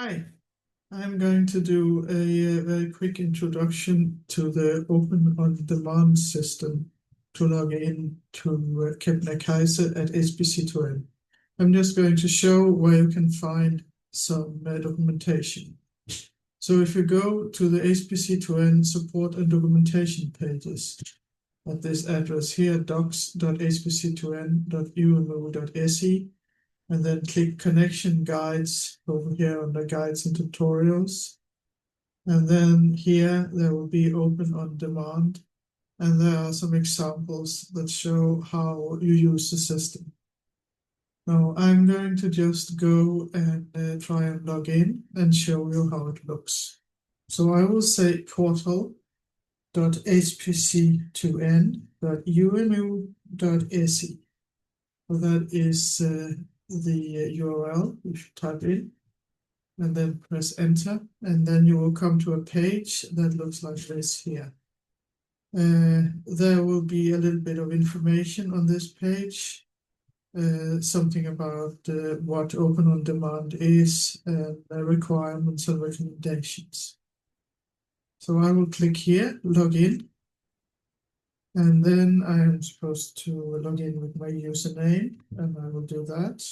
Hi, I'm going to do a very quick introduction to the OpenOnDemand system to log in to Kebnekaise at HPC2N. I'm just going to show where you can find some documentation. So if you go to the HPC2N support and documentation pages at this address here, docs.hpc2n.umeå.se, and then click Connection Guides over here under Guides and Tutorials. And then here there will be OpenOnDemand, and there are some examples that show how you use the system. Now I'm going to just go and try and log in and show you how it looks. So I will say portal.hpc2n.umeå.se. So that is the URL you should type in, and then press enter, and then you will come to a page that looks like this here. There will be a little bit of information on this page, something about what OpenOnDemand is, the requirements and recommendations. So I will click here, log in, and then I am supposed to log in with my username, and I will do that.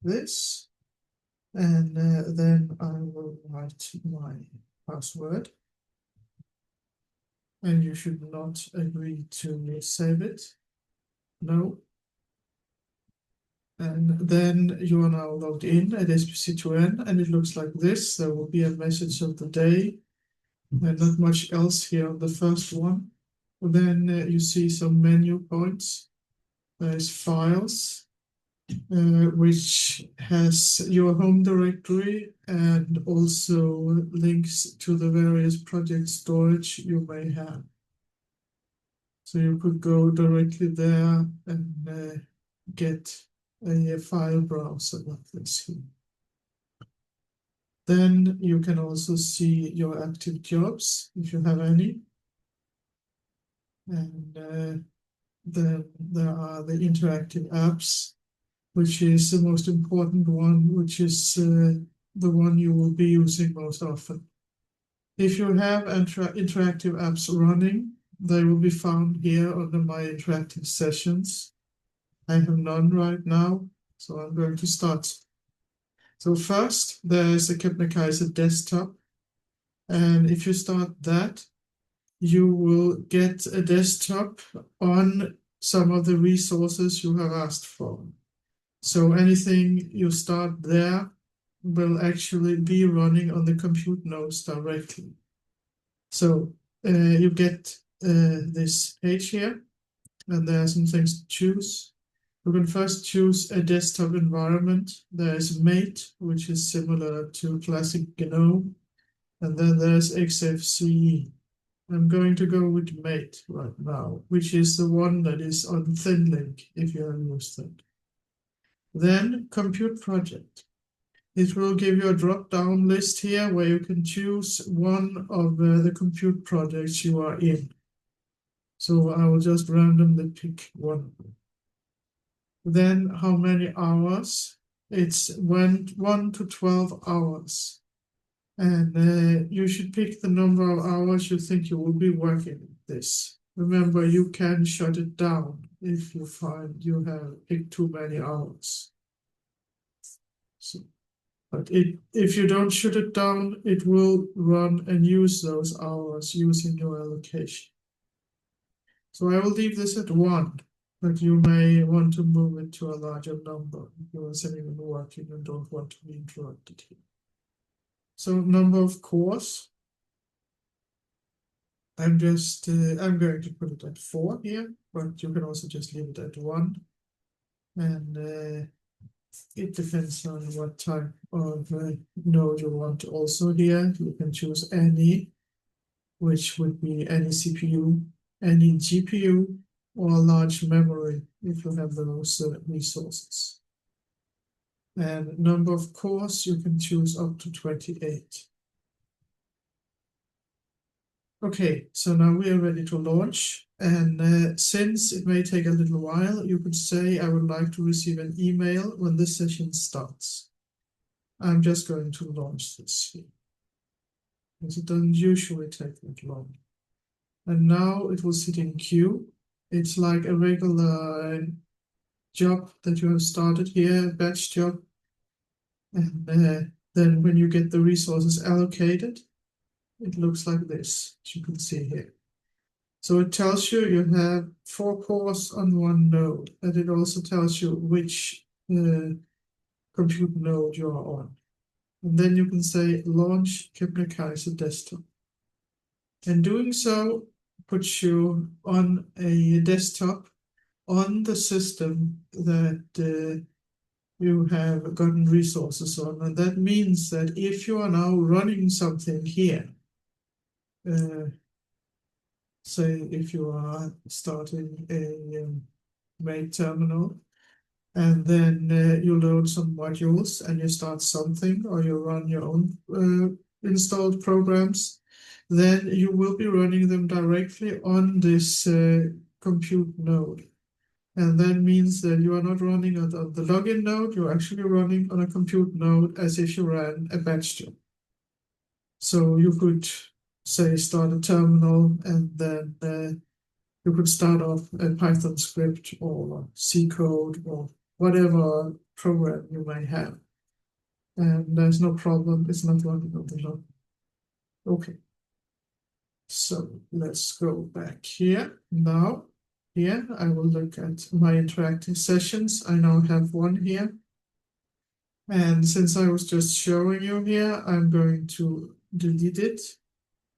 This. And then I will write my password. And you should not agree to save it. No. And then you are now logged in at HPC2N, and it looks like this. There will be a message of the day, and not much else here on the first one. Then you see some menu points. There's files, which has your home directory and also links to the various project storage you may have. So you could go directly there and get a file browser like this here. Then you can also see your active jobs, if you have any. And then there are the interactive apps, which is the most important one, which is the one you will be using most often. If you have interactive apps running, they will be found here under my interactive sessions. I have none right now, so I'm going to start. So first, there is a Kebnekaise desktop, and if you start that, you will get a desktop on some of the resources you have asked for. So anything you start there will actually be running on the compute nodes directly. So you get this page here, and there are some things to choose. You can first choose a desktop environment. There is Mate, which is similar to classic GNOME, and then there's XFCE. I'm going to go with Mate right now, which is the one that is on ThinLink, if you have used that. Then Compute Project. It will give you a drop-down list here where you can choose one of the compute projects you are in. So I will just randomly pick one. Then how many hours? It's 1 to 12 hours. And you should pick the number of hours you think you will be working this. Remember, you can shut it down if you find you have picked too many hours. So, but if you don't shut it down, it will run and use those hours using your allocation. So I will leave this at 1, but you may want to move it to a larger number if you are sitting and working and don't want to be interrupted here. So number of cores, I'm going to put it at 4 here, but you can also just leave it at 1. And it depends on what type of node you want. Also here, you can choose any, which would be any CPU, any GPU, or large memory if you have those resources. And number of cores, you can choose up to 28. Okay, so now we are ready to launch. And since it may take a little while, you could say I would like to receive an email when this session starts. I'm just going to launch this here, because it doesn't usually take that long. And now it will sit in queue. It's like a regular job that you have started here, batch job. And then when you get the resources allocated, it looks like this, as you can see here. So it tells you you have 4 cores on one node, and it also tells you which compute node you are on. And then you can say launch Kebnekaise desktop. And doing so puts you on a desktop on the system that you have gotten resources on. And that means that if you are now running something here, say if you are starting a main terminal, and then you load some modules and you start something, or you run your own installed programs, then you will be running them directly on this compute node. And that means that you are not running on the login node, you're actually running on a compute node as if you ran a batch job. So you could say start a terminal, and then you could start off a Python script or C code or whatever program you may have. And there's no problem, it's not running on the log. Okay. So let's go back here. Now, here I will look at my interactive sessions. I now have one here. And since I was just showing you here, I'm going to delete it.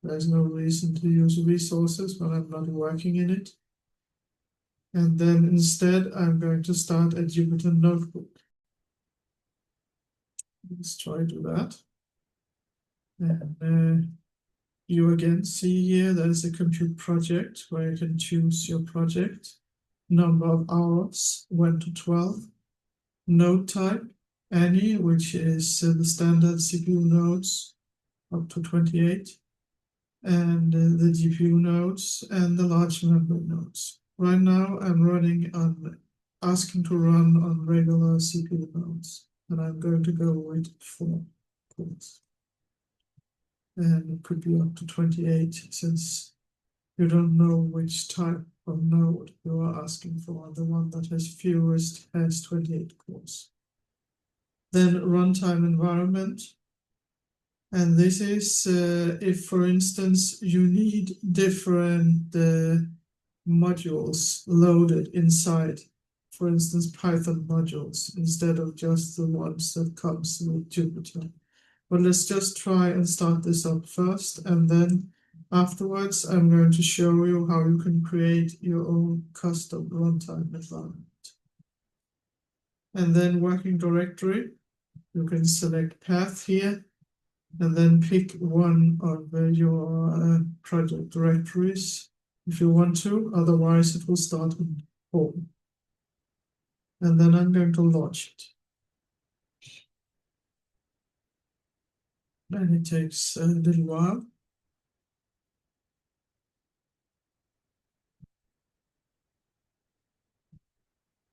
There's no reason to use resources when I'm not working in it. And then instead, I'm going to start a Jupyter notebook. Let's try to do that. And you again see here, there's a compute project where you can choose your project, number of hours, 1 to 12, node type, any, which is the standard CPU nodes, up to 28, and the GPU nodes and the large memory nodes. Right now, I'm asking to run on regular CPU nodes, and I'm going to go with 4 cores. And it could be up to 28, since you don't know which type of node you are asking for. The one that has fewest has 28 cores. Then runtime environment. And this is if, for instance, you need different modules loaded inside, for instance, Python modules, instead of just the ones that comes with Jupyter. But let's just try and start this up first, and then afterwards I'm going to show you how you can create your own custom runtime environment. And then working directory, you can select path here, and then pick one of your project directories if you want to, otherwise it will start in home. And then I'm going to launch it. And it takes a little while.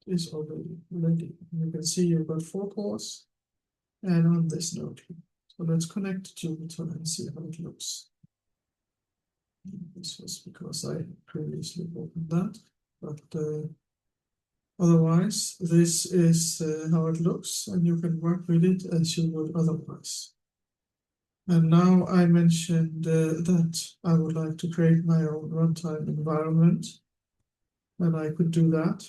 It's already ready. You can see you've got 4 cores, and on this node here. So let's connect to Jupyter and see how it looks. This was because I previously opened that, but otherwise this is how it looks, and you can work with it as you would otherwise. And now I mentioned that I would like to create my own runtime environment, and I could do that.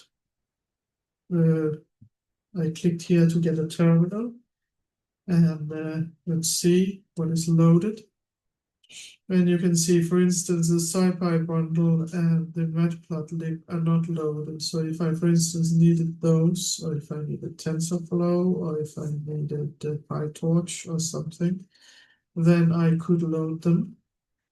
I clicked here to get a terminal, and let's see what is loaded. And you can see, for instance, the SciPy bundle and the Matplotlib are not loaded. So if I, for instance, needed those, or if I needed TensorFlow, or if I needed PyTorch or something, then I could load them.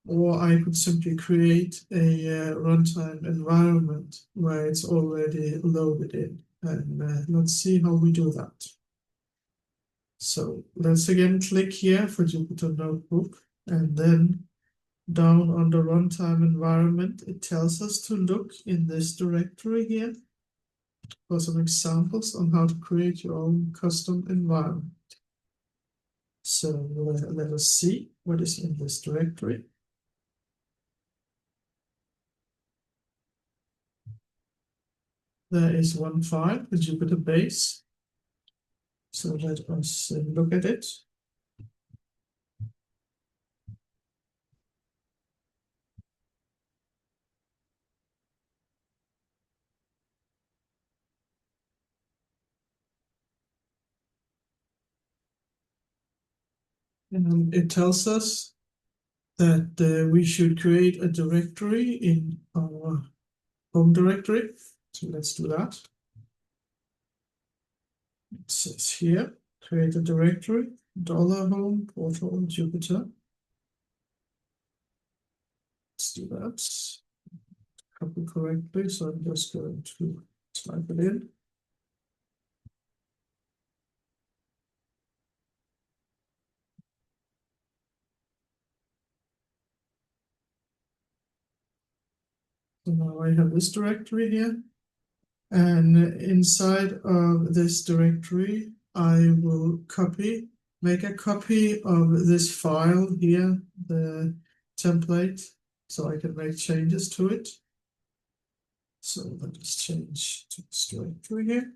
Or I could simply create a runtime environment where it's already loaded in. And let's see how we do that. So let's again click here for Jupyter Notebook, and then down on the runtime environment, it tells us to look in this directory here for some examples on how to create your own custom environment. So let us see what is in this directory. There is one file, the Jupyter base. So let us look at it. And it tells us that we should create a directory in our home directory. So let's do that. It says here, create a directory, $home portal Jupyter. Let's do that. Copy correctly, so I'm just going to type it in. So now I have this directory here. And inside of this directory, I will make a copy of this file here, the template, so I can make changes to it. So let us change to this directory here.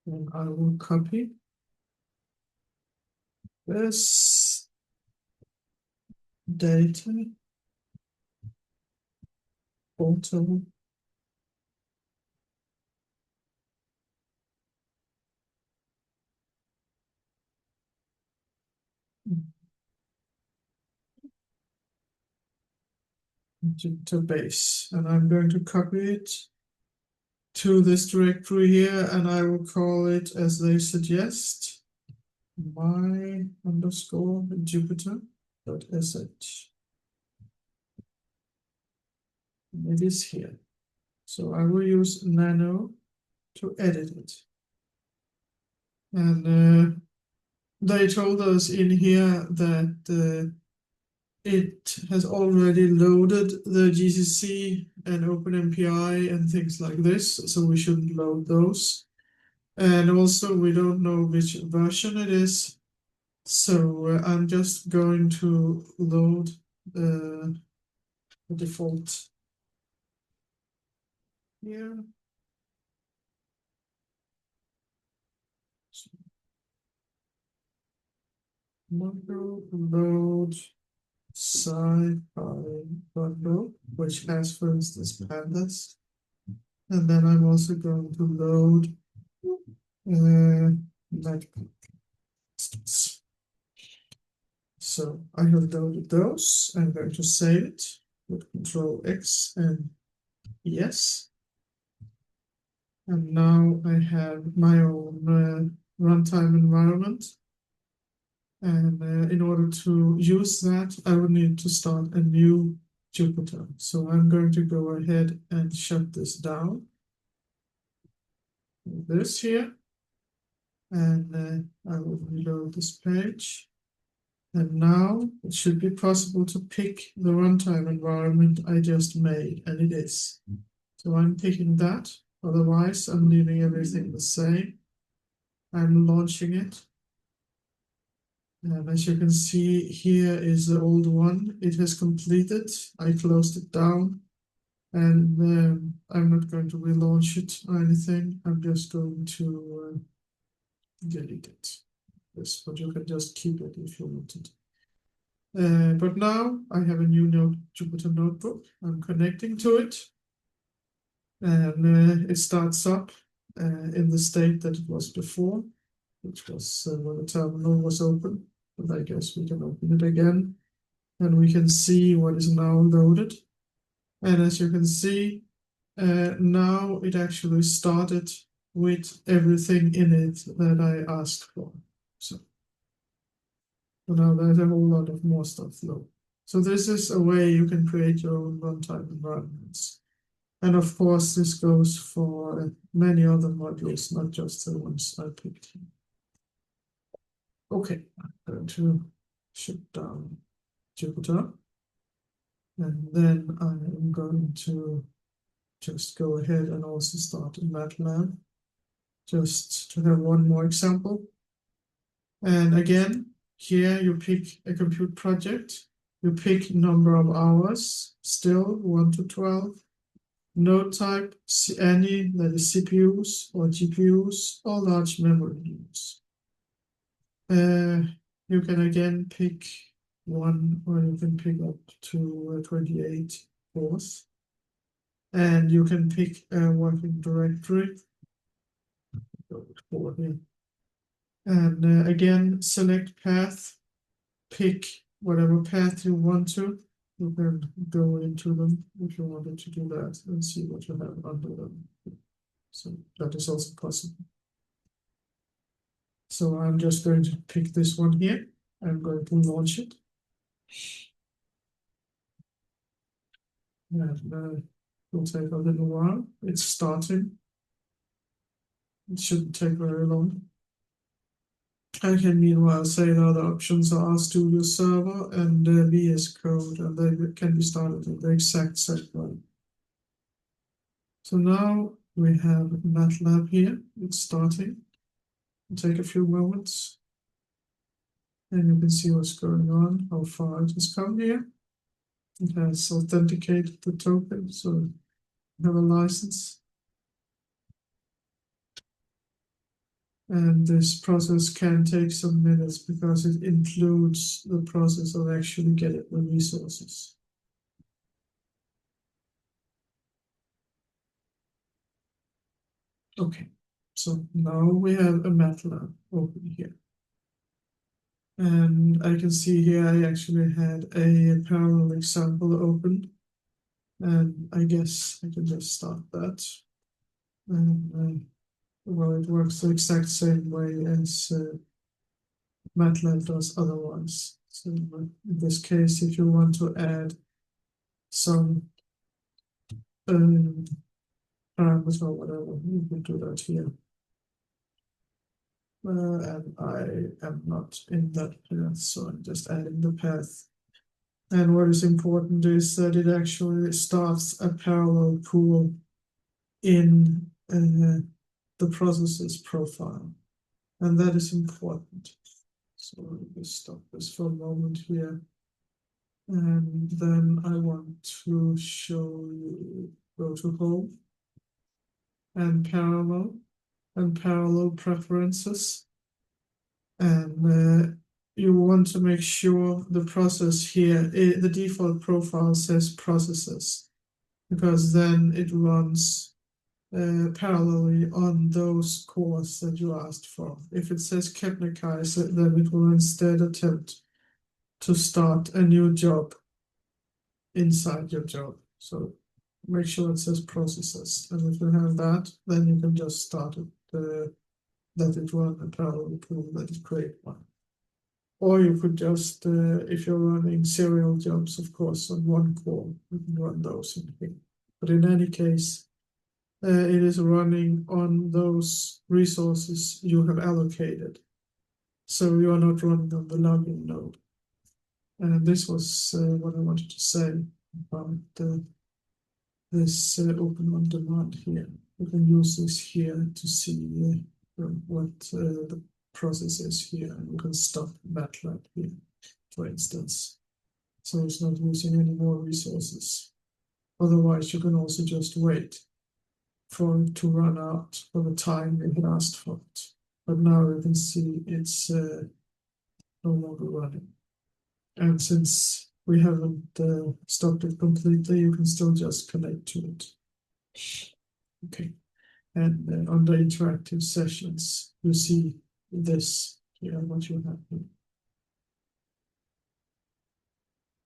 And I will copy this data portal Jupyter base, and I'm going to copy it to this directory here, and I will call it as they suggest, my underscore Jupyter.sh. It is here. So I will use nano to edit it. And they told us in here that it has already loaded the GCC and OpenMPI and things like this, so we shouldn't load those. And also we don't know which version it is, so I'm just going to load the default here. Module load sci-fi bundle, which has, for instance, pandas. And then I'm also going to load MATLAB. So I have loaded those. I'm going to save it with Control X and yes. And now I have my own runtime environment. And in order to use that, I would need to start a new Jupyter. So I'm going to go ahead and shut this down. This here. And I will reload this page. And now it should be possible to pick the runtime environment I just made, and it is. So I'm picking that. Otherwise, I'm leaving everything the same. I'm launching it. And as you can see, here is the old one. It has completed. I closed it down. And I'm not going to relaunch it or anything. I'm just going to delete it. Yes, but you can just keep it if you want it. But now I have a new Jupyter notebook. I'm connecting to it. And it starts up in the state that it was before, which was when the terminal was open. But I guess we can open it again. And we can see what is now loaded. And as you can see, now it actually started with everything in it that I asked for. So now there's a whole lot of more stuff though. So this is a way you can create your own runtime environments. And of course, this goes for many other modules, not just the ones I picked here. Okay, I'm going to shut down Jupyter. And then I'm going to just go ahead and also start in MATLAB. just to have one more example. And again, here you pick a compute project, you pick number of hours, still 1 to 12, node type, any, that is CPUs or GPUs or large memory units. You can again pick one, or you can pick up to 28 cores. And you can pick a working directory. And again, select path, pick whatever path you want to. You can go into them if you wanted to do that and see what you have under them. So that is also possible. So I'm just going to pick this one here. I'm going to launch it. And it will take a little while. It's starting. It shouldn't take very long. I can meanwhile say the other options are Studio Server and VS Code, and they can be started in the exact same way. So now we have MATLAB here. It's starting. It'll take a few moments. And you can see what's going on, how far it has come here. It has authenticated the token, so you have a license. And this process can take some minutes because it includes the process of actually getting the resources. Okay, so now we have a MATLAB open here. And I can see here I actually had a parallel example open. And I guess I can just start that. And well, it works the exact same way as MATLAB does otherwise. So in this case, if you want to add some parameters or whatever, you can do that here. And I am not in that path, so I'm just adding the path. And what is important is that it actually starts a parallel pool in the processes profile. And that is important. So we'll stop this for a moment here. And then I want to show you, go to home and parallel preferences. And you want to make sure the process here, the default profile says processes, because then it runs parallelly on those cores that you asked for. If it says Kebnekaise, then it will instead attempt to start a new job inside your job. So make sure it says processes. And if you have that, then you can just start it, that it run a parallel pool that is create one. Or you could just, if you're running serial jobs, of course, on one core, you can run those in here. But in any case, it is running on those resources you have allocated. So you are not running on the login node. And this was what I wanted to say about this OpenOnDemand here. You can use this here to see what the process is here, and you can stop MATLAB here, for instance. So it's not using any more resources. Otherwise, you can also just wait for it to run out for the time you had asked for it. But now you can see it's no longer running. And since we haven't stopped it completely, you can still just connect to it. Okay. And on the interactive sessions, you see this here, what you have here.